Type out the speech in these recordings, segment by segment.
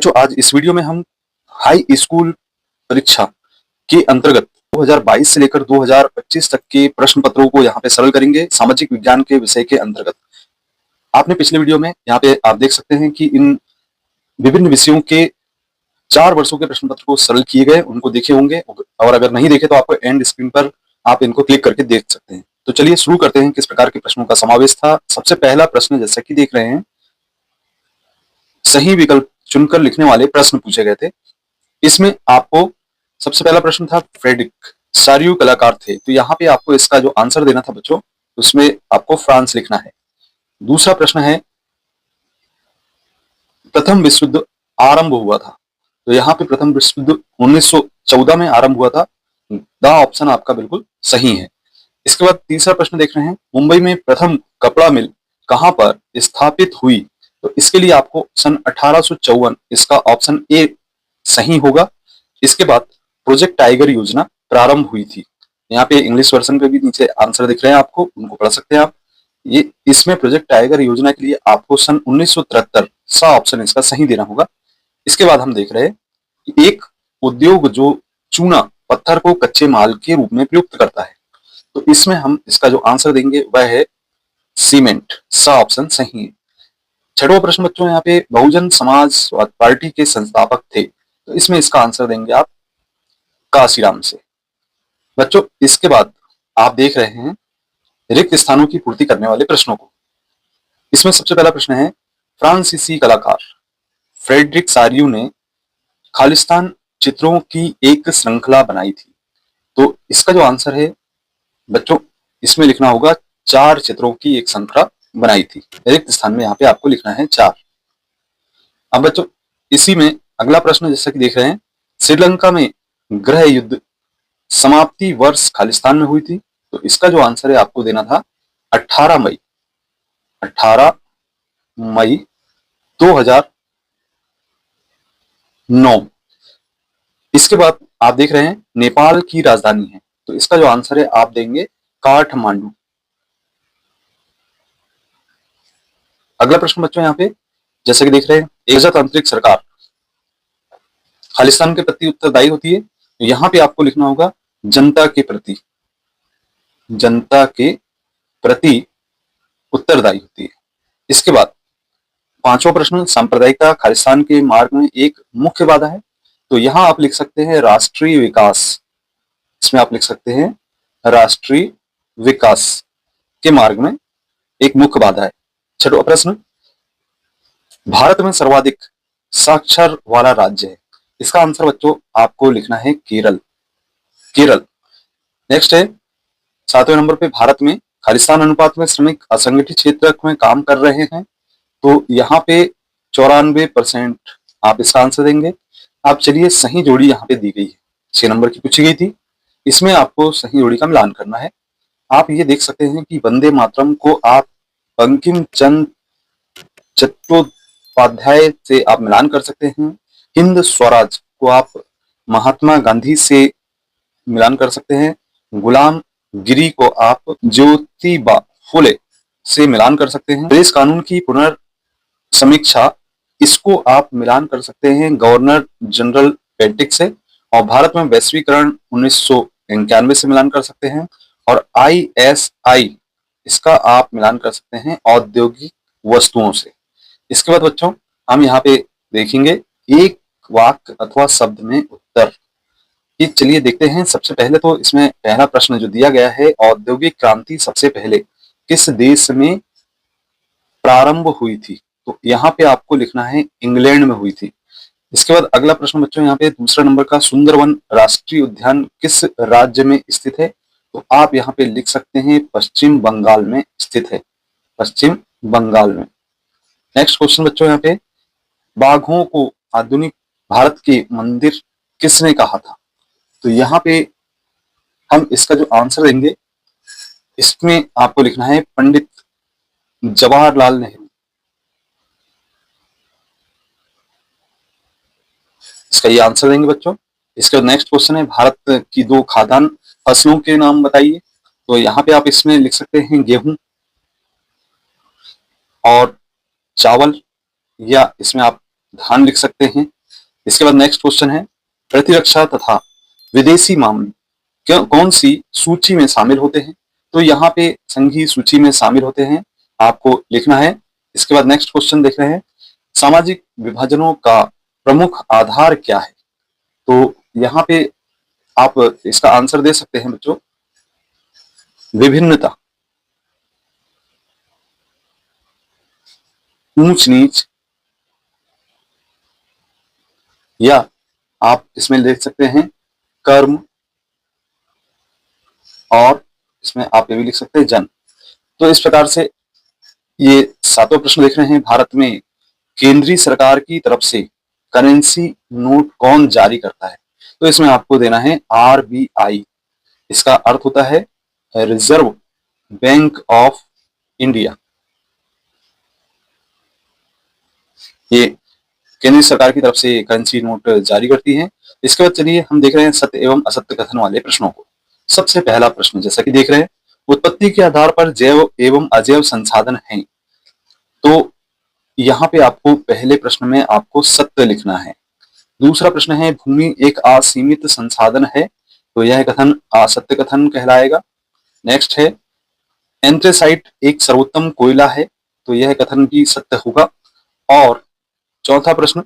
जो आज इस वीडियो में हम हाई स्कूल परीक्षा के अंतर्गत 2022 से लेकर 2025 तक के प्रश्न पत्रों को यहाँ पे सरल करेंगे सामाजिक विज्ञान के विषय के अंतर्गत। आपने पिछले वीडियो में यहाँ पे आप देख सकते हैं कि इन विभिन्न विषयों के 4 वर्षों के प्रश्न पत्र को सरल किए गए, उनको देखे होंगे, और अगर नहीं देखे तो आपको एंड स्क्रीन पर आप इनको क्लिक करके देख सकते हैं। तो चलिए शुरू करते हैं किस प्रकार के प्रश्नों का समावेश था। सबसे पहला प्रश्न जैसा कि देख रहे हैं, सही विकल्प चुनकर लिखने वाले प्रश्न पूछे गए थे। इसमें आपको सबसे पहला प्रश्न था, फ्रेडरिक सारियू कलाकार थे, तो यहाँ पे आपको इसका जो आंसर देना था बच्चों, उसमें आपको फ्रांस लिखना है। दूसरा प्रश्न है, प्रथम विश्व युद्ध आरंभ हुआ था, तो यहाँ पे प्रथम विश्व युद्ध 1914 में आरंभ हुआ था। द ऑप्शन आपका बिल्कुल सही है। इसके बाद तीसरा प्रश्न देख रहे हैं, मुंबई में प्रथम कपड़ा मिल कहां पर स्थापित हुई, तो इसके लिए आपको सन 1854, इसका ऑप्शन ए सही होगा। इसके बाद प्रोजेक्ट टाइगर योजना प्रारंभ हुई थी, यहाँ पे इंग्लिश वर्जन पे भी नीचे आंसर दिख रहे हैं आपको, उनको पढ़ सकते हैं आप। ये इसमें प्रोजेक्ट टाइगर योजना के लिए आपको सन 1973 सा ऑप्शन इसका सही देना होगा। इसके बाद हम देख रहे हैं कि एक उद्योग जो चूना पत्थर को कच्चे माल के रूप में प्रयुक्त करता है, तो इसमें हम इसका जो आंसर देंगे वह है सीमेंट, सा ऑप्शन सही है। छठवां प्रश्न बच्चों, यहाँ पे बहुजन समाज पार्टी के संस्थापक थे, तो इसमें इसका आंसर देंगे आप काशीराम से। बच्चों इसके बाद आप देख रहे हैं रिक्त स्थानों की पूर्ति करने वाले प्रश्नों को। इसमें सबसे पहला प्रश्न है, फ्रांसीसी कलाकार फ्रेडरिक सारियू ने खालिस्तान चित्रों की एक श्रृंखला बनाई थी, तो इसका जो आंसर है बच्चों, इसमें लिखना होगा 4 चित्रों की एक श्रृंखला बनाई थी। रिक्त स्थान में यहाँ पे आपको लिखना है 4। अब बच्चों इसी में अगला प्रश्न जैसा कि देख रहे हैं, श्रीलंका में गृह युद्ध समाप्ति वर्ष खालिस्तान में हुई थी, तो इसका जो आंसर है आपको देना था 18 मई 2009। इसके बाद आप देख रहे हैं नेपाल की राजधानी है, तो इसका जो आंसर है आप देंगे काठमांडू। अगला प्रश्न बच्चों, यहाँ पे जैसे कि देख रहे हैं, एकजातांत्रिक सरकार खालिस्तान के प्रति उत्तरदायी होती है, तो यहाँ पे आपको लिखना होगा जनता के प्रति, जनता के प्रति उत्तरदायी होती है। इसके बाद पांचवा प्रश्न, सांप्रदायिकता खालिस्तान के मार्ग में एक मुख्य बाधा है, तो यहां आप लिख सकते हैं राष्ट्रीय विकास, इसमें आप लिख सकते हैं राष्ट्रीय विकास के मार्ग में एक मुख्य बाधा है। छठवां प्रश्न, भारत में सर्वाधिक साक्षर वाला राज्य है, इसका आंसर बच्चों आपको लिखना है केरल, केरल। नेक्स्ट है 7वें नंबर पे, भारत में खालिस्तान अनुपात में श्रमिक असंगठित क्षेत्र में काम कर रहे हैं, तो यहाँ पे 94% आप इसका आंसर देंगे। आप चलिए सही जोड़ी यहाँ पे दी गई है, 6 नंबर की पूछी गई थी, इसमें आपको सही जोड़ी का मिलान करना है। आप ये देख सकते हैं कि वंदे मातरम को आप बंकिम चंद्र चट्टोपाध्याय से आप मिलान कर सकते हैं, हिंद स्वराज को आप महात्मा गांधी से मिलान कर सकते हैं, गुलाम गिरी को आप ज्योतिबा फुले से मिलान कर सकते हैं, प्रेस कानून की पुनर्समीक्षा इसको आप मिलान कर सकते हैं गवर्नर जनरल पेंटिक से, और भारत में वैश्वीकरण 1991 से मिलान कर सकते हैं, और ISI इसका आप मिलान कर सकते हैं औद्योगिक वस्तुओं से। इसके बाद बच्चों हम यहाँ पे देखेंगे एक वाक्य अथवा शब्द में उत्तर। ये चलिए देखते हैं। सबसे पहले तो इसमें पहला प्रश्न जो दिया गया है, औद्योगिक क्रांति सबसे पहले किस देश में प्रारंभ हुई थी, तो यहाँ पे आपको लिखना है इंग्लैंड में हुई थी। इसके बाद अगला प्रश्न बच्चों, यहाँ पे दूसरा नंबर का, सुंदरवन राष्ट्रीय उद्यान किस राज्य में स्थित है, तो आप यहाँ पे लिख सकते हैं पश्चिम बंगाल में स्थित है, पश्चिम बंगाल में। नेक्स्ट क्वेश्चन बच्चों, यहाँ पे बाघों को आधुनिक भारत के मंदिर किसने कहा था, तो यहाँ पे हम इसका जो आंसर देंगे, इसमें आपको लिखना है पंडित जवाहरलाल नेहरू, इसका ये आंसर देंगे बच्चों। इसके बाद नेक्स्ट क्वेश्चन है, भारत की 2 खाद्यान्न फसलों के नाम बताइए, तो यहाँ पे आप इसमें लिख सकते हैं गेहूं और चावल, या इसमें आप ध्यान लिख सकते हैं। इसके बाद नेक्स्ट क्वेश्चन है, प्रतिरक्षा तथा विदेशी मामले कौन सी सूची में शामिल होते हैं? तो यहाँ पे संघीय सूची में शामिल होते हैं, आपको लिखना है। इसके बाद नेक्स्ट क्वेश्चन देख रहे हैं, सामाजिक विभाजनों का प्रमुख आधार क्या है? तो यहाँ पे आप इसका आंसर दे सकते हैं बच्चों, विभिन्नता, ऊंच नीच, या आप इसमें लिख सकते हैं कर्म, और इसमें आप ये भी लिख सकते हैं जन। तो इस प्रकार से ये सातों प्रश्न देख रहे हैं, भारत में केंद्रीय सरकार की तरफ से करेंसी नोट कौन जारी करता है? तो इसमें आपको देना है आरबीआई। इसका अर्थ होता है रिजर्व बैंक ऑफ इंडिया। ये केंद्रीय सरकार की तरफ से करेंसी नोट जारी करती है। इसके बाद चलिए हम देख रहे हैं सत्य एवं असत्य कथन वाले प्रश्नों को। सबसे पहला प्रश्न जैसा कि देख रहे हैं, उत्पत्ति के आधार पर जैव एवं अजैव संसाधन हैं। तो यहाँ पे आपको पहले प्रश्न में आपको सत्य लिखना है। दूसरा प्रश्न है, भूमि एक असीमित संसाधन है, तो यह कथन असत्य कथन कहलाएगा। नेक्स्ट है, एंथ्रेसाइट एक सर्वोत्तम कोयला है, तो यह कथन भी सत्य होगा। और चौथा प्रश्न,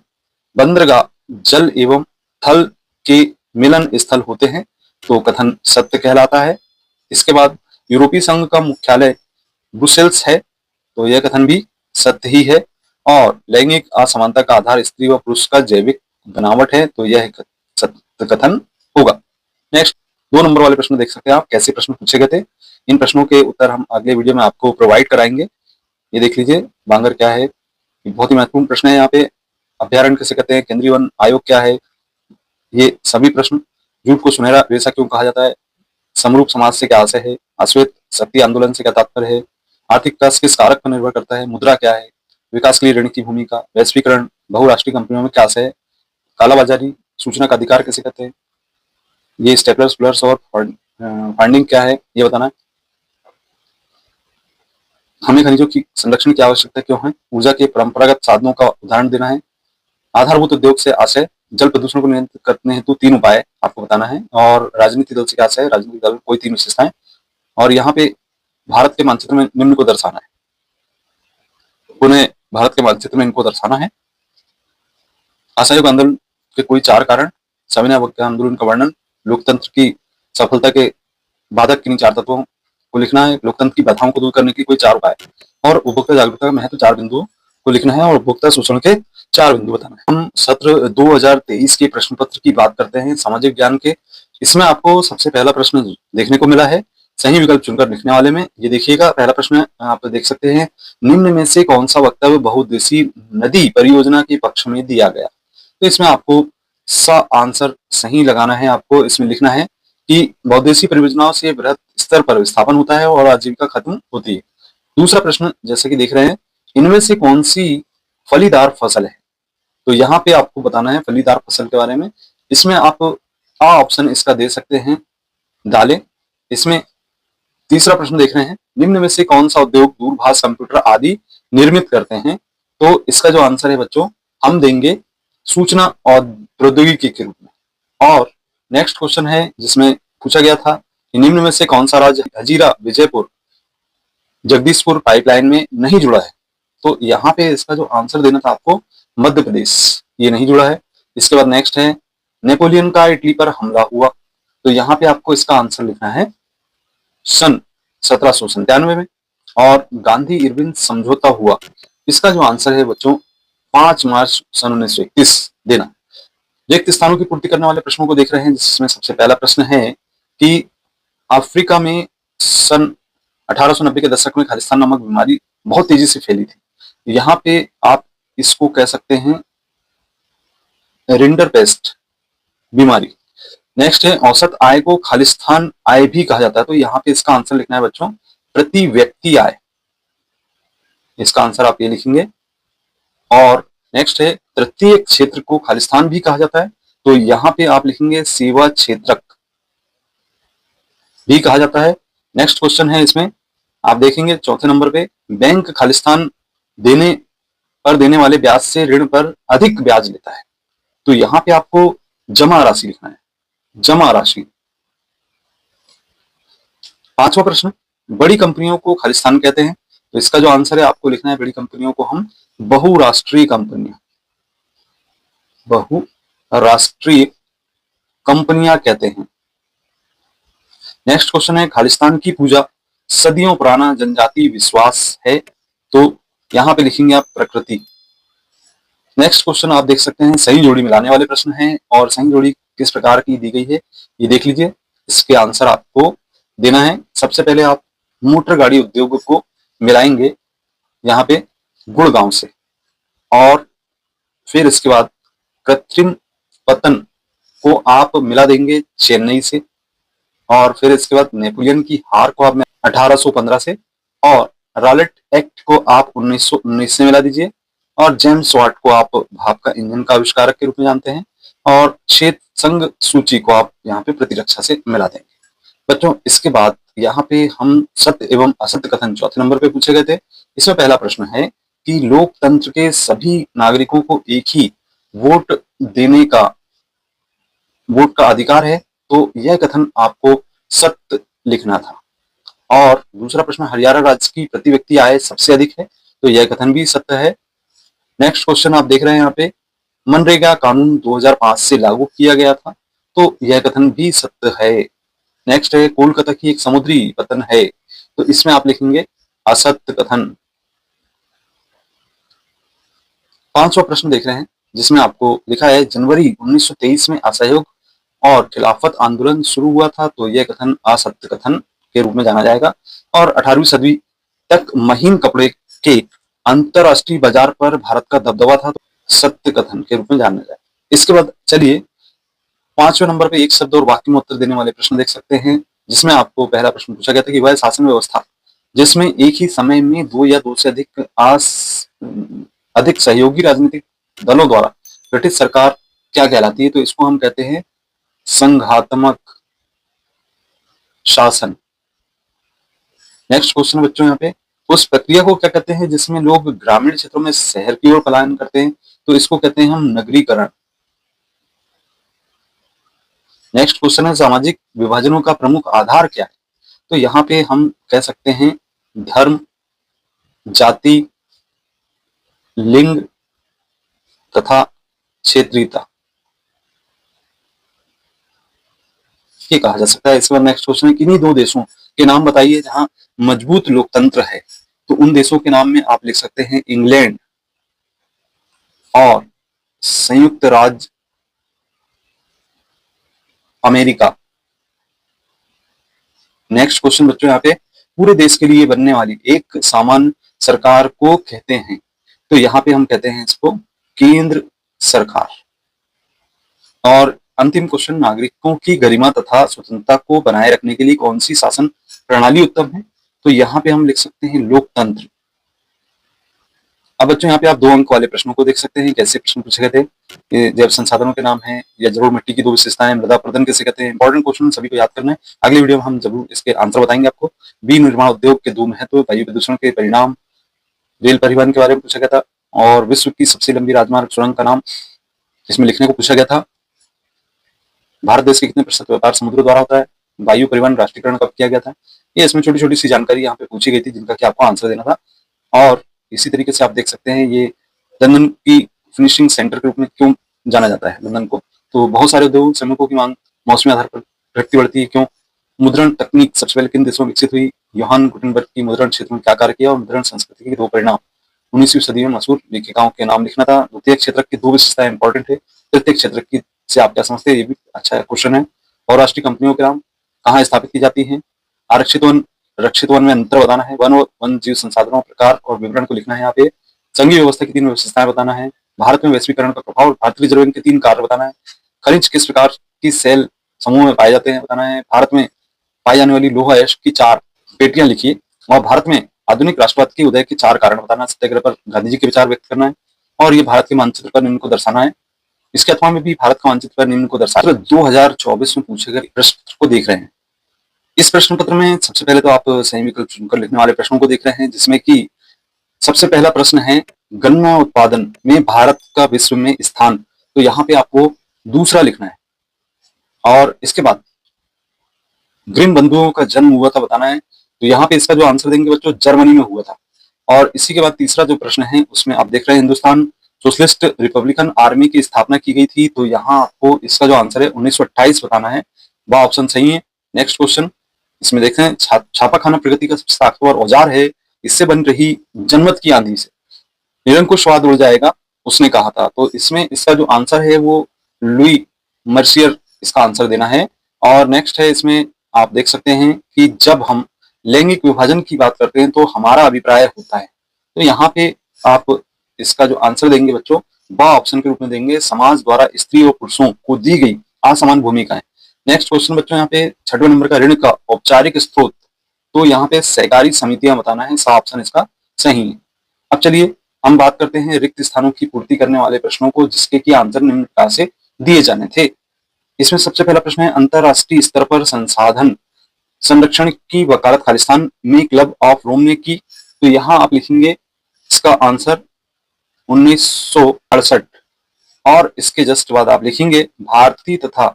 बंदरगाह जल एवं थल के मिलन स्थल होते हैं, तो कथन सत्य कहलाता है। इसके बाद यूरोपीय संघ का मुख्यालय ब्रुसेल्स है, तो यह कथन भी सत्य ही है। और लैंगिक असमानता का आधार स्त्री व पुरुष का जैविक बनावट है, तो यह सत्य कथन होगा। नेक्स्ट 2 नंबर वाले प्रश्न देख सकते हैं आप, कैसे प्रश्न पूछे गए थे। इन प्रश्नों के उत्तर हम अगले वीडियो में आपको प्रोवाइड कराएंगे। ये देख लीजिए, बांगर क्या है, बहुत ही महत्वपूर्ण प्रश्न है यहाँ पे। अभ्यारण्य किसे कहते हैं, केंद्रीय वन आयोग क्या है, ये सभी प्रश्न। झूठ को सुनहरा रेशा क्यों कहा जाता है, समरूप समाज से क्या आशय है, अश्वेत शक्ति आंदोलन से क्या तात्पर्य है, आर्थिक विकास किस कारक पर निर्भर करता है, मुद्रा क्या है, विकास के लिए ऋण की भूमिका, वैश्वीकरण, बहुराष्ट्रीय कंपनियों में क्या आशय है, कालाबाजारी, सूचना का अधिकार किसे कहते हैं, ये स्टेपलर्स प्लर्स और फंडिंग क्या है, ये बताना है। हमें खनिजों की संरक्षण की आवश्यकता क्यों है, ऊर्जा के परंपरागत साधनों का उदाहरण देना है, आधारभूत उद्योग से आशय, जल प्रदूषण को नियंत्रित करने हेतु 3 उपाय आपको बताना है। और राजनीतिक दल से क्या आशय है, राजनीतिक दल कोई 3 विशेषताएं। और यहाँ पे भारत के मानचित्र में निम्न को दर्शाना है, उन्हें भारत के मानचित्र में इनको दर्शाना है। असहयोग आंदोलन के कोई 4 कारण, सविनय अवज्ञा आंदोलन का वर्णन, लोकतंत्र की सफलता के बाधक किन्हीं 4 तत्वों को लिखना है, लोकतंत्र की बाधाओं को दूर करने की कोई 4 उपाय, और उपभोक्ता जागरूकता का महत्व 4 बिंदुओं को लिखना है, और उपभोक्ता शोषण के 4 बिंदु बताना है। हम सत्र 2023 के प्रश्न पत्र की बात करते हैं सामाजिक ज्ञान के। इसमें आपको सबसे पहला प्रश्न देखने को मिला है, सही विकल्प चुनकर लिखने वाले में। ये देखिएगा, पहला प्रश्न आप देख सकते हैं, निम्न में से कौन सा वक्तव्य बहुउद्देशीय नदी परियोजना के पक्ष में दिया गया। तो इसमें आपको सा आंसर सही लगाना है। आपको इसमें लिखना है कि बहुउद्देशीय परियोजनाओं से वृहद स्तर पर विस्थापन होता है और आजीविका खत्म होती है। दूसरा प्रश्न जैसे कि देख रहे हैं, इनमें से कौन सी फलीदार फसल है, तो यहाँ पे आपको बताना है फलीदार फसल के बारे में। इसमें आप आ ऑप्शन इसका दे सकते हैं, दालें। इसमें तीसरा प्रश्न देख रहे हैं, निम्न में से कौन सा उद्योग दूरभाष कंप्यूटर आदि निर्मित करते हैं, तो इसका जो आंसर है बच्चों, हम देंगे सूचना और प्रौद्योगिकी के रूप में। और नेक्स्ट क्वेश्चन है जिसमें पूछा गया था कि निम्न में से कौन सा राज्य हजीरा विजयपुर जगदीशपुर पाइपलाइन में नहीं जुड़ा है, तो यहाँ पे इसका जो आंसर देना था आपको मध्य प्रदेश, ये नहीं जुड़ा है। इसके बाद नेक्स्ट है, नेपोलियन का इटली पर हमला हुआ, तो यहाँ पे आपको इसका आंसर लिखना है सन 1797 में। और गांधी इरविन समझौता हुआ, इसका जो आंसर है बच्चों 5 मार्च सन 1931 देना। रिक्त स्थानों की पूर्ति करने वाले प्रश्नों को देख रहे हैं, जिसमें सबसे पहला प्रश्न है कि अफ्रीका में सन 1890 के दशक में खालिस्तान नामक बीमारी बहुत तेजी से फैली थी। यहाँ पे आप इसको कह सकते हैं रिंडरपेस्ट बीमारी। नेक्स्ट है, औसत आय को खालिस्तान आय भी कहा जाता है, तो यहाँ पे इसका आंसर लिखना है बच्चों प्रति व्यक्ति आय, इसका आंसर आप ये लिखेंगे। और नेक्स्ट है, तृतीय क्षेत्र को खालिस्तान भी कहा जाता है, तो यहाँ पे आप लिखेंगे सेवा क्षेत्रक भी कहा जाता है। नेक्स्ट क्वेश्चन है, इसमें आप देखेंगे चौथे नंबर पे, बैंक खालिस्तान देने पर देने वाले ब्याज से ऋण पर अधिक ब्याज लेता है। तो यहाँ पे आपको जमा राशि लिखना है, जमा राशि। पांचवा प्रश्न, बड़ी कंपनियों को खालिस्तान कहते हैं। तो इसका जो आंसर है आपको लिखना है, बड़ी कंपनियों को हम बहुराष्ट्रीय कंपनियां, बहुराष्ट्रीय कंपनियां कहते हैं। नेक्स्ट क्वेश्चन है, खालिस्तान की पूजा सदियों पुराना जनजातीय विश्वास है। तो यहां पे लिखेंगे आप प्रकृति। नेक्स्ट क्वेश्चन आप देख सकते हैं, सही जोड़ी मिलाने वाले प्रश्न हैं और सही जोड़ी किस प्रकार की दी गई है ये देख लीजिए। इसके आंसर आपको देना है। सबसे पहले आप मोटर गाड़ी उद्योग को मिलाएंगे यहाँ पे गुड़गांव से, और फिर इसके बाद कृत्रिम पतन को आप मिला देंगे चेन्नई से, और फिर इसके बाद नेपोलियन की हार को आप 1815 से, और रॉलेट एक्ट को आप 1919 से मिला दीजिए, और जेम्स वाट को आप भाप का इंजन का आविष्कारक के रूप में जानते हैं, और श्वेत संघ सूची को आप यहाँ पे प्रतिरक्षा से मिला देंगे। बच्चों इसके बाद यहाँ पे हम सत्य एवं असत्य कथन चौथे नंबर पे पूछे गए थे। इसमें पहला प्रश्न है कि लोकतंत्र के सभी नागरिकों को एक ही वोट देने का, वोट का अधिकार है। तो यह कथन आपको सत्य लिखना था। और दूसरा प्रश्न, हरियाणा राज्य की प्रति व्यक्ति आय सबसे अधिक है। तो यह कथन भी सत्य है। नेक्स्ट क्वेश्चन आप देख रहे हैं यहाँ पे, मनरेगा कानून 2005 से लागू किया गया था। तो यह कथन भी सत्य है। नेक्स्ट है, कोलकाता की एक समुद्री पतन है। तो इसमें आप लिखेंगे असत्य कथन। पांचवा प्रश्न देख रहे हैं जिसमें आपको लिखा है, जनवरी 1923 में असहयोग और खिलाफत आंदोलन शुरू हुआ था। तो यह कथन असत्य कथन के रूप में जाना जाएगा। और 18वीं सदी तक महीन कपड़े के अंतरराष्ट्रीय बाजार पर भारत का दबदबा था। तो सत्य कथन के रूप में जाना जाए। इसके बाद चलिए पांचवें नंबर पे एक शब्द और वाक्य में उत्तर देने वाले प्रश्न देख सकते हैं, जिसमें आपको पहला प्रश्न पूछा गया था कि वह शासन व्यवस्था जिसमें एक ही समय में दो या दो से अधिक सहयोगी राजनीतिक दलों द्वारा ब्रिटिश सरकार क्या कहलाती है। तो इसको हम कहते हैं संघात्मक शासन। नेक्स्ट क्वेश्चन बच्चों यहाँ पे, उस प्रक्रिया को क्या कहते हैं जिसमें लोग ग्रामीण क्षेत्रों में शहर की ओर पलायन करते हैं। तो इसको कहते हैं हम नगरीकरण। नेक्स्ट क्वेश्चन है, सामाजिक विभाजनों का प्रमुख आधार क्या है। तो यहाँ पे हम कह सकते हैं धर्म, जाति, लिंग तथा क्षेत्रीयता, ये कहा जा सकता है। इसके बाद नेक्स्ट क्वेश्चन है, किन्हीं दो देशों के नाम बताइए जहां मजबूत लोकतंत्र है। तो उन देशों के नाम में आप लिख सकते हैं इंग्लैंड और संयुक्त राज्य अमेरिका। नेक्स्ट क्वेश्चन बच्चों यहाँ पे, पूरे देश के लिए बनने वाली एक सामान्य सरकार को कहते हैं। तो यहाँ पे हम कहते हैं इसको केंद्र सरकार। और अंतिम क्वेश्चन, नागरिकों की गरिमा तथा स्वतंत्रता को बनाए रखने के लिए कौन सी शासन प्रणाली उत्तम है। तो यहाँ पे हम लिख सकते हैं लोकतंत्र। अब बच्चों यहाँ पे आप 2 अंक वाले प्रश्नों को देख सकते हैं, कैसे प्रश्न पूछे गए थे। जैव संसाधनों के नाम है, या जरूर मिट्टी की 2 विशेषताएं, मृदा प्रदन किसे कहते हैं। इंपॉर्टेंट क्वेश्चन सभी को याद करना है। अगले वीडियो में हम जरूर इसके आंसर बताएंगे आपको। बी निर्माण उद्योग के 2 महत्व, वायु प्रदूषण के परिणाम, रेल परिवहन के बारे में पूछा गया था, और विश्व की सबसे लंबी राजमार्ग सुरंग का नाम इसमें लिखने को पूछा गया था। भारत देश के कितने प्रतिशत व्यापार समुद्र द्वारा होता है। वायु परिवहन राष्ट्रीयकरण कब किया गया था। ये इसमें छोटी छोटी सी जानकारी यहाँ पे पूछी गई थी, जिनका कि आपको आंसर देना था। और इसी तरीके से आप देख सकते हैं, ये लंदन की फिनिशिंग सेंटर के रूप में क्यों जाना जाता है लंदन को। तो बहुत सारे उद्योग श्रमिकों की मांग मौसमी आधार पर घटती बढ़ती है। क्यों। मुद्रण तकनीक सबसे पहले किन देशों में विकसित हुई। योहान गुटेनबर्ग की मुद्रण क्षेत्र में क्या कार्य किया, और मुद्रण संस्कृति के 2 परिणाम। 19वीं सदी में मशहूर लेखिकाओं के नाम लिखना था। द्वितीय क्षेत्र की 2 विशेषताएं इंपॉर्टेंट है। तृतीय क्षेत्र की से आप क्या समझते हैं, ये भी अच्छा क्वेश्चन है। और राष्ट्रीय कंपनियों के नाम कहाँ स्थापित की जाती हैं। आरक्षित वन रक्षित वन में अंतर बताना है। वन और वन जीव संसाधनों प्रकार और विवरण को लिखना है। यहाँ पे संघीय व्यवस्था की 3 विशेषताएं बताना है। भारत में वैश्वीकरण का प्रभाव, भारतीय रिजर्व बैंक के 3 कार्य बताना है। खनिज किस प्रकार की सेल समूह में पाए जाते हैं बताना है। भारत में पाई जाने वाली लौह अयस्क की 4 पेटियां लिखिए। और भारत में आधुनिक राष्ट्रवाद के उदय के 4 कारण बताना है। सत्याग्रह पर गांधी जी के विचार व्यक्त करना है। और ये भारत के मानचित्र पर निम्न को दर्शाना है। इसके अथवा में भी भारत का मानचित्र पर निम्न को दर्शाना है। 2024 में पूछे गए प्रश्न को देख रहे हैं। इस प्रश्न पत्र में सबसे पहले तो आप सही विकल्प चुनकर लिखने वाले प्रश्नों को देख रहे हैं, जिसमें कि सबसे पहला प्रश्न है, गन्ना उत्पादन में भारत का विश्व में स्थान, तो यहाँ पे आपको दूसरा लिखना है। और इसके बाद ग्रीन बंधुओं का जन्म हुआ था बताना है, तो यहाँ पे इसका जो आंसर देंगे बच्चों जर्मनी में हुआ था। और इसी के बाद तीसरा जो प्रश्न है उसमें आप देख रहे हैं हिंदुस्तान सोशलिस्ट रिपब्लिकन आर्मी की स्थापना की गई थी, तो यहाँ आपको इसका जो आंसर है 1928 बताना है, वह ऑप्शन सही है। नेक्स्ट क्वेश्चन इसमें देख रहे हैं छापाखाना प्रगति का सबसे ताकतवर औजार है, इससे बन रही जनमत की आंधी से निरंकुश स्वाद उड़ जाएगा, उसने कहा था। तो इसमें इसका जो आंसर है वो लुई मर्सियर इसका आंसर देना है। और नेक्स्ट है इसमें आप देख सकते हैं कि जब हम लैंगिक विभाजन की बात करते हैं तो हमारा अभिप्राय होता है, तो यहाँ पे आप इसका जो आंसर देंगे बच्चों वह ऑप्शन के रूप में देंगे समाज द्वारा स्त्री और पुरुषों को दी गई असमान भूमिकाएं। नेक्स्ट क्वेश्चन बच्चों यहाँ पे 6वें नंबर का ऋण का औपचारिक स्रोत, तो यहाँ पे सहकारी समितियां बताना है, सा ऑप्शन इसका सही है। अब चलिए हम बात करते हैं रिक्त स्थानों की पूर्ति करने वाले प्रश्नों को, जिसके की आंसर निम्न प्रकार से दिए जाने थे। इसमें सबसे पहला प्रश्न है अंतरराष्ट्रीय स्तर पर संसाधन संरक्षण की वकालत खालिस्तान में क्लब ऑफ रोम ने की, तो यहाँ आप लिखेंगे इसका आंसर 1968। और इसके जस्ट बाद आप लिखेंगे भारतीय तथा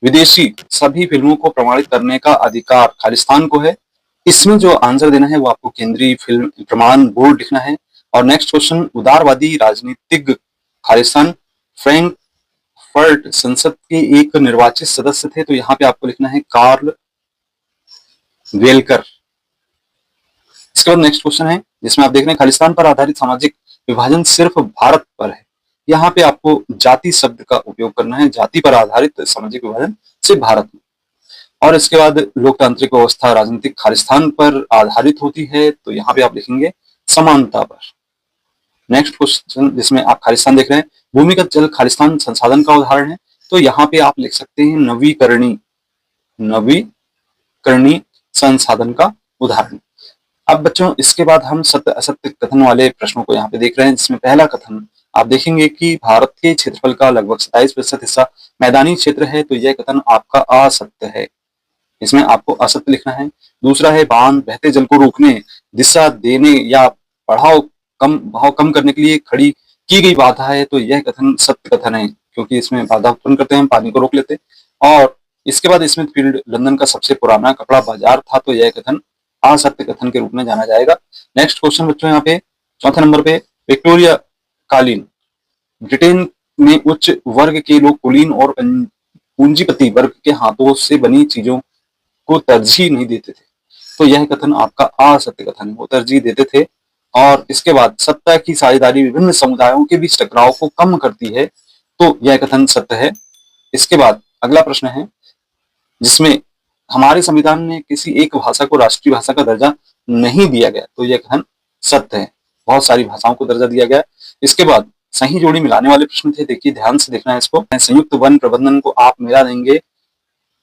विदेशी सभी फिल्मों को प्रमाणित करने का अधिकार खालिस्तान को है। इसमें जो आंसर देना है वो आपको केंद्रीय फिल्म प्रमाण बोर्ड लिखना है। और नेक्स्ट क्वेश्चन उदारवादी राजनीतिज्ञ खालिस्तान फ्रैंकफर्ट संसद के एक निर्वाचित सदस्य थे, तो यहाँ पे आपको लिखना है कार्ल वेलकर। इसके बाद नेक्स्ट क्वेश्चन है जिसमें आप देख रहे हैं खालिस्तान पर आधारित सामाजिक विभाजन सिर्फ भारत पर है, यहाँ पे आपको जाति शब्द का उपयोग करना है, जाति पर आधारित सामाजिक विभाजन सिर्फ भारत में। और इसके बाद लोकतांत्रिक व्यवस्था राजनीतिक खालिस्तान पर आधारित होती है, तो यहाँ पे आप लिखेंगे समानता पर। नेक्स्ट क्वेश्चन जिसमें आप खालिस्तान देख रहे हैं भूमिगत जल खालिस्तान संसाधन का उदाहरण है, तो यहाँ पे आप लिख सकते हैं नवीकरणीय संसाधन का उदाहरण। अब बच्चों इसके बाद हम सत्य असत्य कथन वाले प्रश्नों को यहाँ पे देख रहे हैं, जिसमें पहला कथन आप देखेंगे कि भारत के क्षेत्रफल का लगभग 27% हिस्सा मैदानी क्षेत्र है, तो यह कथन आपका असत्य है, इसमें आपको असत्य लिखना है। दूसरा है बांध बहते जल को रोकने, दिशा देने या बहाव कम करने के लिए खड़ी की गई बाधा है, तो यह कथन सत्य कथन है, क्योंकि इसमें बाधा उत्पन्न करते हैं, पानी को रोक लेते हैं। और इसके बाद स्मिथ फील्ड लंदन का सबसे पुराना कपड़ा बाजार था, तो यह कथन असत्य कथन के रूप में जाना जाएगा। नेक्स्ट क्वेश्चन बच्चों यहाँ पे चौथे नंबर पे विक्टोरिया कालीन ब्रिटेन में उच्च वर्ग के लोग कुलीन और पूंजीपति वर्ग के हाथों से बनी चीजों को तरजीह नहीं देते थे, तो यह कथन आपका असत्य कथन है, वो तरजीह देते थे। और इसके बाद सत्ता की साझेदारी विभिन्न समुदायों के बीच टकराव को कम करती है, तो यह कथन सत्य है। इसके बाद अगला प्रश्न है जिसमें हमारे संविधान में किसी एक भाषा को राष्ट्रीय भाषा का दर्जा नहीं दिया गया, तो यह कथन सत्य है, बहुत सारी भाषाओं को दर्जा दिया गया। इसके बाद सही जोड़ी मिलाने वाले प्रश्न थे, देखिए ध्यान से देखना है इसको। संयुक्त वन प्रबंधन को आप मिला देंगे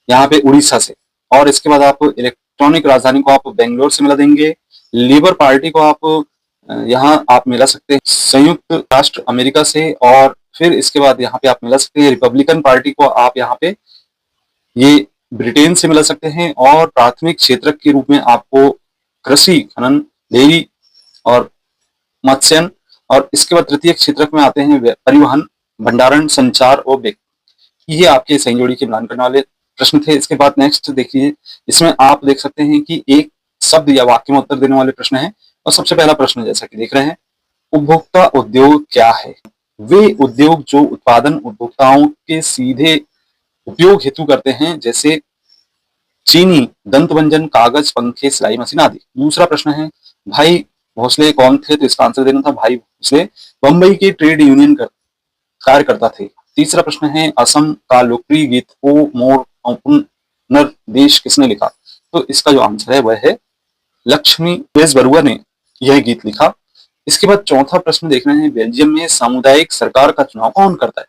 यहाँ पे उड़ीसा से, और इसके बाद आप इलेक्ट्रॉनिक राजधानी को आप बेंगलोर से मिला देंगे, लेबर पार्टी को आप यहाँ आप मिला सकते हैं संयुक्त राष्ट्र अमेरिका से, और फिर इसके बाद यहाँ पे आप मिला सकते हैं रिपब्लिकन पार्टी को आप यहाँ पे ये ब्रिटेन से मिला सकते हैं। और प्राथमिक क्षेत्र के रूप में आपको कृषि खनन डेयरी और मत्स्यन, और इसके बाद तृतीय क्षेत्र में आते हैं परिवहन भंडारण संचार और व्यक्ति, ये आपके सही जोड़ी के मिलान करने वाले प्रश्न थे। इसके बाद नेक्स्ट देखिए इसमें आप देख सकते हैं कि एक शब्द या वाक्य में उत्तर देने वाले प्रश्न है। और सबसे पहला प्रश्न जैसा कि देख रहे हैं उपभोक्ता उद्योग क्या है, वे उद्योग जो उत्पादन उपभोक्ताओं के सीधे उपयोग हेतु करते हैं, जैसे चीनी दंत व्यंजन कागज पंखे सिलाई मशीन आदि। दूसरा प्रश्न है भाई भोसले कौन थे, तो इसका आंसर देना था भाई भोसले बंबई के ट्रेड यूनियन कार्यकर्ता थे। तीसरा प्रश्न है असम का लोकप्रिय गीत ओ मोर पुनर्देश किसने लिखा, तो इसका जो आंसर है वह है लक्ष्मी बरुआ ने यह गीत लिखा। इसके बाद चौथा प्रश्न देख रहे हैं बेल्जियम में सामुदायिक सरकार का चुनाव कौन करता है,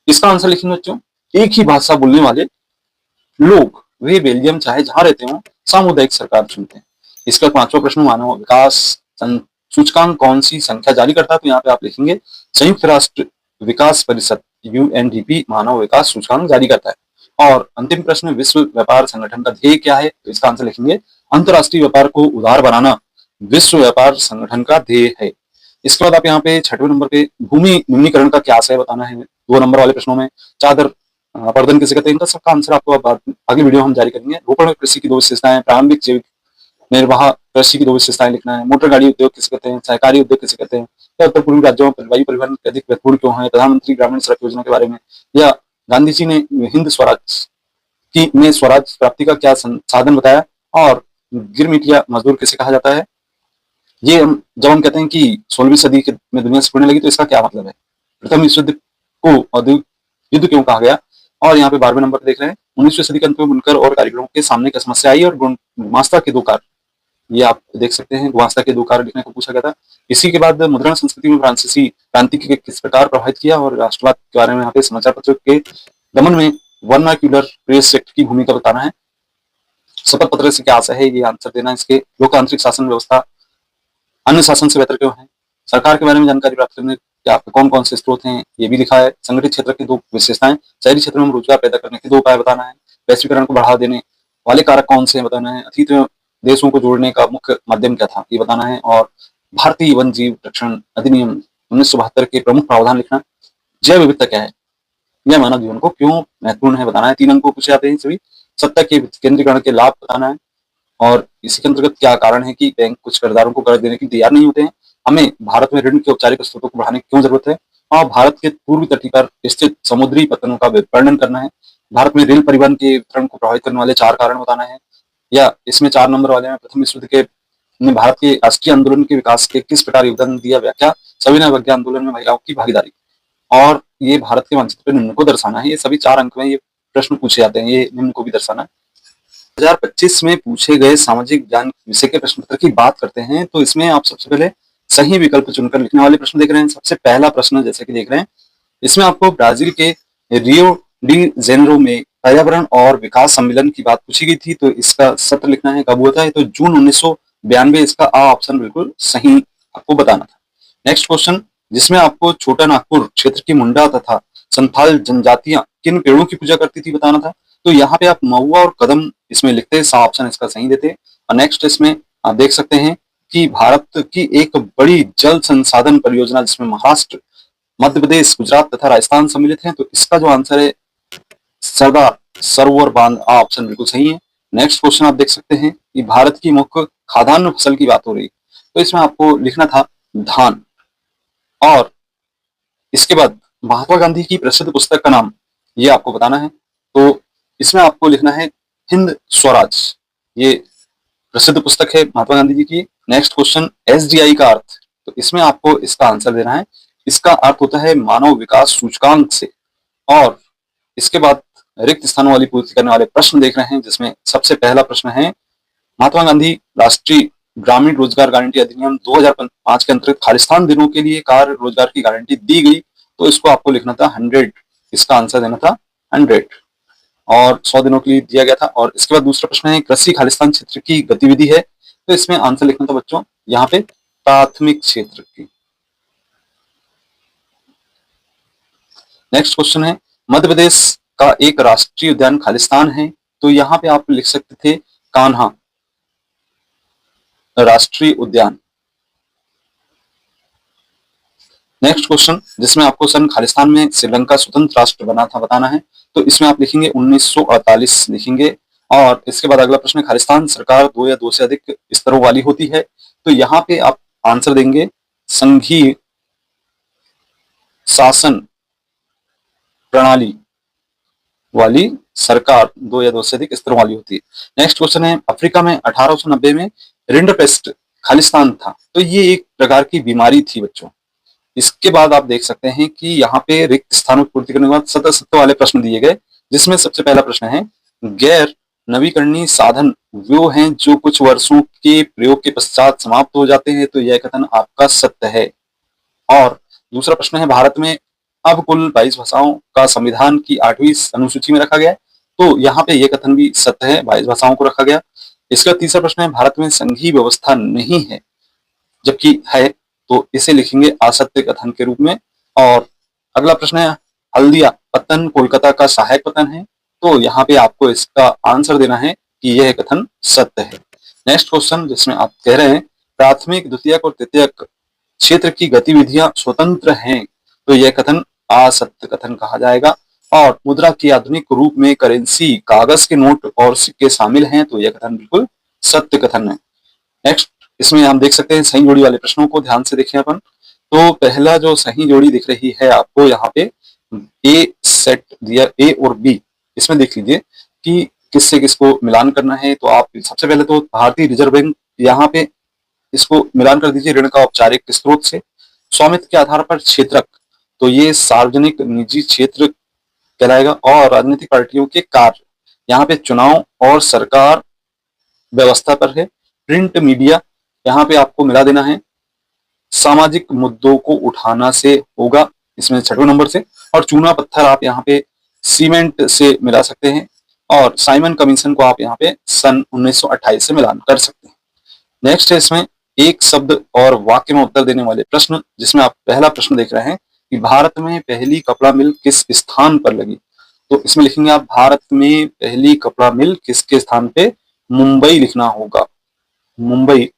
इसका आंसर लिखेंगे बच्चों एक ही भाषा बोलने वाले लोग, वे बेल्जियम चाहे जहां रहते हो सामुदायिक सरकार चुनते हैं। इसका पांचवा प्रश्न मानव विकास सूचकांक कौन सी संख्या जारी करता है, तो यहाँ पे आप लिखेंगे संयुक्त राष्ट्र विकास परिषद यूएनडीपी मानव विकास सूचकांक जारी करता है। और अंतिम प्रश्न विश्व व्यापार संगठन का ध्येय क्या है, तो इसका आंसर लिखेंगे अंतरराष्ट्रीय व्यापार को उदार बनाना विश्व व्यापार संगठन का ध्येय है। इसके बाद आप यहाँ पे 6वें नंबर पे भूमि न्यूनीकरण का क्या आशय बताना है। 2 नंबर वाले प्रश्नों में चादर पर्दन किसे कहते हैं, इनका सबका आंसर आपको अगली वीडियो हम जारी करेंगे। रोपण कृषि की 2 विशेषताएं, प्रारंभिक जैविक निर्वाह कृषि की 2 विशेषताएं लिखना है। मोटर गाड़ी उद्योग किसे कहते हैं, सहकारी उद्योग किसे कहते हैं, या उत्तर पूर्वी राज्यों में जलवायु परिवर्तन अधिक महत्वपूर्ण क्यों है, प्रधानमंत्री ग्रामीण सड़क योजना के बारे में, या गांधी जी ने हिंद स्वराज की में स्वराज प्राप्ति का क्या साधन बताया, और गिरमिटिया मजदूर किसे कहा जाता है। ये हम जब हम कहते हैं कि 16वीं सदी में दुनिया सिकुड़ने लगी, तो इसका क्या मतलब है। प्रथम विश्व युद्ध को औद्योगिक युद्ध क्यों कहा गया। और यहाँ पे 12वें नंबर पर देख रहे हैं 19वीं सदी के अंत में बुनकर और कारीगरों के सामने क्या समस्या आई और गुमास्ता के 2 कार्य। ये आप देख सकते हैं, गुमास्ता के 2 कार्य लिखने को पूछा गया था। इसी के बाद मुद्रण संस्कृति में फ्रांसीसी क्रांति के किस प्रकार प्रभावित किया, और राष्ट्रवाद के बारे में यहाँ पे समाचार पत्र के दमन में वर्नाक्यूलर प्रेस एक्ट की भूमिका बताना है। शपथ पत्र से क्या आशा है, ये आंसर देना है। इसके लोकतांत्रिक शासन व्यवस्था अन्य शासन से बेहतर क्यों है। सरकार के बारे में जानकारी प्राप्त करने के आपके कौन कौन से स्रोत हैं, ये भी लिखा है। संगठित क्षेत्र की 2 विशेषताएं, शहरी क्षेत्र में रोजगार पैदा करने के 2 उपाय बताना है। वैश्वीकरण को बढ़ावा देने वाले कारक कौन से हैं बताना है। अतीत में देशों को जोड़ने का मुख्य माध्यम क्या था, ये बताना है। और भारतीय वन जीव रक्षण अधिनियम 1972 के प्रमुख प्रावधान लिखना। जैव विविधता क्या है, यह मानव जीवन को क्यों महत्वपूर्ण है बताना है। 3 अंक पूछे जाते हैं सभी। सत्ता के केंद्रीकरण के लाभ बताना है। और इसी के अंतर्गत क्या कारण है कि बैंक कुछ कर्जदारों को कर्ज देने के लिए तैयार नहीं होते हैं। हमें भारत में ऋण के औपचारिक स्रोतों को बढ़ाने की क्यों जरूरत है। और भारत के पूर्वी तटी पर स्थित समुद्री पत्तनों का वर्णन करना है। भारत में रेल परिवहन के वितरण को प्रभावित करने वाले 4 कारण बताना है। या इसमें 4 नंबर वाले में प्रथम विश्व युद्ध के ने भारत के राष्ट्रीय आंदोलन के विकास के किस प्रकार योगदान दिया, व्याख्या। सविनय अवज्ञा आंदोलन में महिलाओं की भागीदारी। और ये भारत के मानचित्र पर निम्न को दर्शाना है। ये सभी 4 अंक में ये प्रश्न पूछे जाते हैं, ये निम्न को भी दर्शाना है। 2025 में पूछे गए सामाजिक ज्ञान विषय के प्रश्न पत्र की बात करते हैं, तो इसमें आप सबसे पहले सही विकल्प चुनकर लिखने वाले प्रश्न देख रहे हैं। सबसे पहला प्रश्न जैसे कि देख रहे हैं, इसमें आपको ब्राजील के रियो डी जेनेरो में पर्यावरण और विकास सम्मेलन की बात पूछी गई थी, तो इसका सत्र लिखना है, कब हुआ था, तो जून 1992। इसका आ ऑप्शन बिल्कुल सही आपको बताना था। नेक्स्ट क्वेश्चन, जिसमें आपको छोटा नागपुर क्षेत्र की मुंडा तथा संथाल जनजातियां किन पेड़ों की पूजा करती थी बताना था, तो यहाँ पे आप महुआ और कदम इसमें लिखते, सा ऑप्शन इसका सही देते। और नेक्स्ट इसमें आप देख सकते हैं कि भारत की एक बड़ी जल संसाधन परियोजना जिसमें महाराष्ट्र, मध्य प्रदेश, गुजरात तथा राजस्थान सम्मिलित हैं, तो इसका जो आंसर है सरदार सरोवर बांध, ऑप्शन बिल्कुल सही है। नेक्स्ट क्वेश्चन आप देख सकते हैं कि भारत की मुख्य खाद्यान्न फसल की बात हो रही, तो इसमें आपको लिखना था धान। और इसके बाद महात्मा गांधी की प्रसिद्ध पुस्तक का नाम ये आपको बताना है, तो इसमें आपको लिखना है हिंद स्वराज। ये प्रसिद्ध पुस्तक है महात्मा गांधी जी की। नेक्स्ट क्वेश्चन, एसडीआई का अर्थ, तो इसमें आपको इसका आंसर देना है। इसका अर्थ होता है मानव विकास सूचकांक से। और इसके बाद रिक्त स्थानों वाली पूर्ति करने वाले प्रश्न देख रहे हैं, जिसमें सबसे पहला प्रश्न है महात्मा गांधी राष्ट्रीय ग्रामीण रोजगार गारंटी अधिनियम 2005 के अंतर्गत खालिस्तान दिनों के लिए कार्य रोजगार की गारंटी दी गई, तो इसको आपको लिखना था 100। इसका आंसर देना था 100 और 100 दिनों के लिए दिया गया था। और इसके बाद दूसरा प्रश्न है कृषि खालिस्तान क्षेत्र की गतिविधि है, तो इसमें आंसर लिखना था बच्चों यहाँ पे प्राथमिक क्षेत्र की। नेक्स्ट क्वेश्चन है मध्य प्रदेश का एक राष्ट्रीय उद्यान खालिस्तान है, तो यहाँ पे आप लिख सकते थे कान्हा राष्ट्रीय उद्यान। नेक्स्ट क्वेश्चन, जिसमें आपको सन खालिस्तान में श्रीलंका स्वतंत्र राष्ट्र बना था बताना है, तो इसमें आप लिखेंगे 1948 लिखेंगे। और इसके बाद अगला प्रश्न, खालिस्तान सरकार 2 या 2 से अधिक स्तरों वाली होती है, तो यहाँ पे आप आंसर देंगे संघीय शासन प्रणाली वाली सरकार 2 या 2 से अधिक स्तरों वाली होती है। नेक्स्ट क्वेश्चन है अफ्रीका में 1890 में रिंडरपेस्ट खालिस्तान था, तो ये एक प्रकार की बीमारी थी बच्चों। इसके बाद आप देख सकते हैं कि यहाँ पे रिक्त स्थानों की पूर्ति करने के बाद सतत वाले प्रश्न दिए गए, जिसमें सबसे पहला प्रश्न है गैर नवीकरणीय साधन वो हैं जो कुछ वर्षों के प्रयोग के पश्चात समाप्त हो जाते हैं, तो यह कथन आपका सत्य है। और दूसरा प्रश्न है भारत में अब कुल 22 भाषाओं का संविधान की 8वीं अनुसूची में रखा गया है, तो यहाँ पे यह कथन भी सत्य है, 22 भाषाओं को रखा गया। इसका तीसरा प्रश्न है भारत में संघीय व्यवस्था नहीं है, जबकि है, तो इसे लिखेंगे असत्य कथन के रूप में। और अगला प्रश्न है हल्दिया पत्तन कोलकाता का सहायक पत्तन है, तो यहाँ पे आपको इसका आंसर देना है कि यह कथन सत्य है। नेक्स्ट क्वेश्चन, जिसमें आप कह रहे हैं प्राथमिक, द्वितीयक और तृतीयक क्षेत्र की गतिविधियां स्वतंत्र हैं तो यह कथन असत्य कथन कहा जाएगा। और मुद्रा के आधुनिक रूप में करेंसी कागज के नोट और सिक्के शामिल हैं तो यह कथन बिल्कुल सत्य कथन है। नेक्स्ट इसमें हम देख सकते हैं सही जोड़ी वाले प्रश्नों को ध्यान से देखें अपन। तो पहला जो सही जोड़ी दिख रही है आपको यहाँ पे ए सेट दिया, ए और बी, इसमें देख लीजिए कि किससे किसको मिलान करना है। तो आप सबसे पहले तो भारतीय रिजर्व बैंक, यहाँ पे इसको मिलान कर दीजिए ऋण का औपचारिक स्रोत से। स्वामित्व के आधार पर क्षेत्रक, तो ये सार्वजनिक निजी क्षेत्र कहलाएगा। और राजनीतिक पार्टियों के कार्य, यहाँ पे चुनाव और सरकार व्यवस्था पर है। प्रिंट मीडिया, यहाँ पे आपको मिला देना है सामाजिक मुद्दों को उठाना से होगा, इसमें 6वें नंबर से। और चूना पत्थर आप यहाँ पे सीमेंट से मिला सकते हैं। और साइमन कमीशन को आप यहाँ पे सन 1928 से मिलान कर सकते हैं। नेक्स्ट है इसमें एक शब्द और वाक्य में उत्तर देने वाले प्रश्न, जिसमें आप पहला प्रश्न देख रहे हैं कि भारत में पहली कपड़ा मिल किस स्थान पर लगी। तो इसमें लिखेंगे आप भारत में पहली कपड़ा मिल किसके स्थान पे, मुंबई लिखना होगा, मुंबई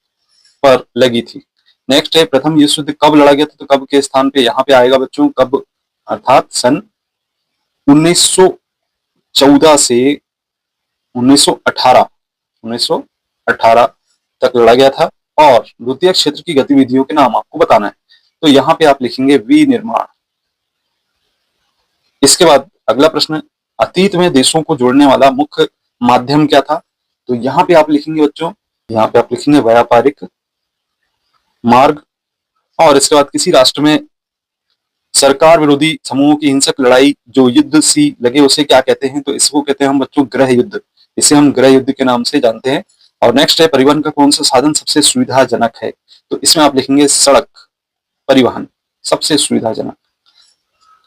पर लगी थी। नेक्स्ट है प्रथम विश्व युद्ध कब लड़ा गया था, तो कब के स्थान पे यहाँ पे आएगा बच्चों, कब, अर्थात सन 1914 से 1918 तक लड़ा गया था। और द्वितीय क्षेत्र की गतिविधियों के नाम आपको बताना है, तो यहाँ पे आप लिखेंगे विनिर्माण। इसके बाद अगला प्रश्न, अतीत में देशों को जोड़ने वाला मुख्य माध्यम क्या था, तो यहाँ पे आप लिखेंगे बच्चों, यहाँ पे आप लिखेंगे व्यापारिक मार्ग। और इसके बाद किसी राष्ट्र में सरकार विरोधी समूहों की हिंसक लड़ाई जो युद्ध सी लगे उसे क्या कहते हैं, तो इसको कहते हैं हम बच्चों गृह युद्ध, इसे हम गृह युद्ध के नाम से जानते हैं। और नेक्स्ट है परिवहन का कौन सा साधन सबसे सुविधाजनक है, तो इसमें आप लिखेंगे सड़क परिवहन सबसे सुविधाजनक।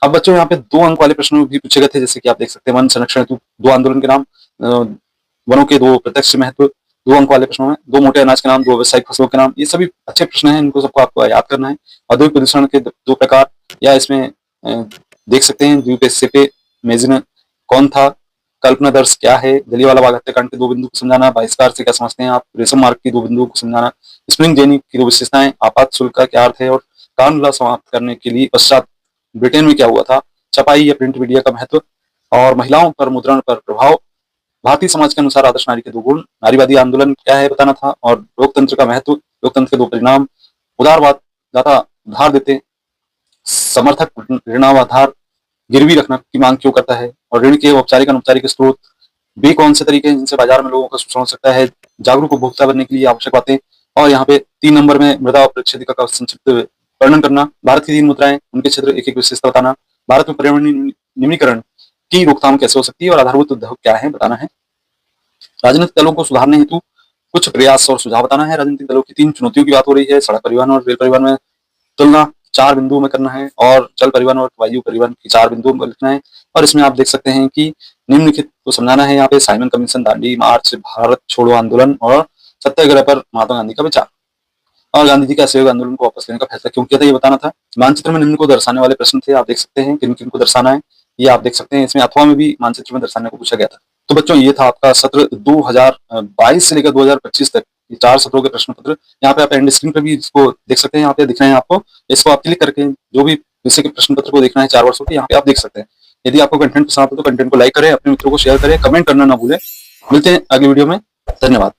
अब बच्चों यहाँ पे 2 अंक वाले प्रश्न भी पूछे गए थे, जैसे कि आप देख सकते हैं वन संरक्षण हेतु 2 आंदोलन के नाम, वनों के 2 प्रत्यक्ष महत्व, 2 अंक वाले प्रश्नों में 2 मोटे अनाज के नाम, 2 व्यावसायिक फसलों के नाम, ये सभी अच्छे प्रश्न हैं, इनको सबको आपको याद करना है। औद्योगिक प्रदूषण के 2 प्रकार, या इसमें देख सकते हैं द्वीप सेपे मेजन कौन था, कल्पनादर्श क्या है, जलियांवाला बाग हत्याकांड के 2 बिंदु को समझाना, बहिष्कार से क्या समझते हैं आप, रेशम मार्ग की 2 बिंदुओं को समझाना, स्प्रिंग जेनी की 2 विशेषताएं, आपात शुल्क का क्या अर्थ है, और कानून समाप्त करने के लिए पश्चात ब्रिटेन में क्या हुआ था, छपाई या प्रिंट मीडिया का महत्व, और महिलाओं पर मुद्रण पर प्रभाव, भारतीय समाज के अनुसार आदर्श नारी के 2 गुण, नारीवादी आंदोलन क्या है बताना था, और लोकतंत्र का महत्व, लोकतंत्र के 2 परिणाम, उदारवाद दाता उधार देते, समर्थक ऋणाधार गिरवी रखना की मांग क्यों करता है, और ऋण के औपचारिक अनौपचारिक स्रोत, वे कौन से तरीके हैं जिनसे बाजार में लोगों का शोषण हो सकता है, जागरूक उपभोक्ता बनने के लिए आवश्यक बातें। और यहाँ पे 3 नंबर में मृदा और परिच्छेदिका का संक्षिप्त वर्णन करना, भारत की 3 मुद्राएं, उनके क्षेत्र एक-एक विशेषता बताना, भारत में पर्यावरणीय निम्नीकरण की रोकथाम कैसे हो सकती है, और आधारभूत उद्योग क्या है बताना है। राजनीतिक दलों को सुधारने हेतु कुछ प्रयास और सुझाव बताना है। राजनीतिक दलों की 3 चुनौतियों की बात हो रही है, सड़क परिवहन और रेल परिवहन में तुलना 4 बिंदुओं में करना है, और जल परिवहन और वायु परिवहन की 4 बिंदुओं में लिखना है। और इसमें आप देख सकते हैं कि निम्नलिखित को समझाना है यहाँ पे, साइमन कमीशन, दांडी मार्च, भारत छोड़ो आंदोलन, और सत्याग्रह पर महात्मा गांधी का विचार, और गांधी जी के असहयोग आंदोलन को वापस लेने का फैसला क्यों किया था ये बताना था। मानचित्र में निम्न को दर्शाने वाले प्रश्न थे, आप देख सकते हैं किन किन को दर्शाना है, ये आप देख सकते हैं। इसमें अथवा में भी मानचित्र में दर्शाने को पूछा गया था। तो बच्चों ये था आपका सत्र 2022 से लेकर 2025 तक, ये 4 सत्रों के प्रश्न पत्र। यहाँ पे आप एंड स्क्रीन पे भी इसको देख सकते हैं, यहाँ पे दिख रहे हैं आपको, इसको आप क्लिक करके जो भी विषय के प्रश्न पत्र को देखना है 4 वर्षों के, यहाँ पे आप देख सकते हैं। यदि आपको कंटेंट पसंद आता है तो कंटेंट को लाइक करें, अपने मित्रों को शेयर करें, कमेंट करना ना भूलें। मिलते हैं अगली वीडियो में, धन्यवाद।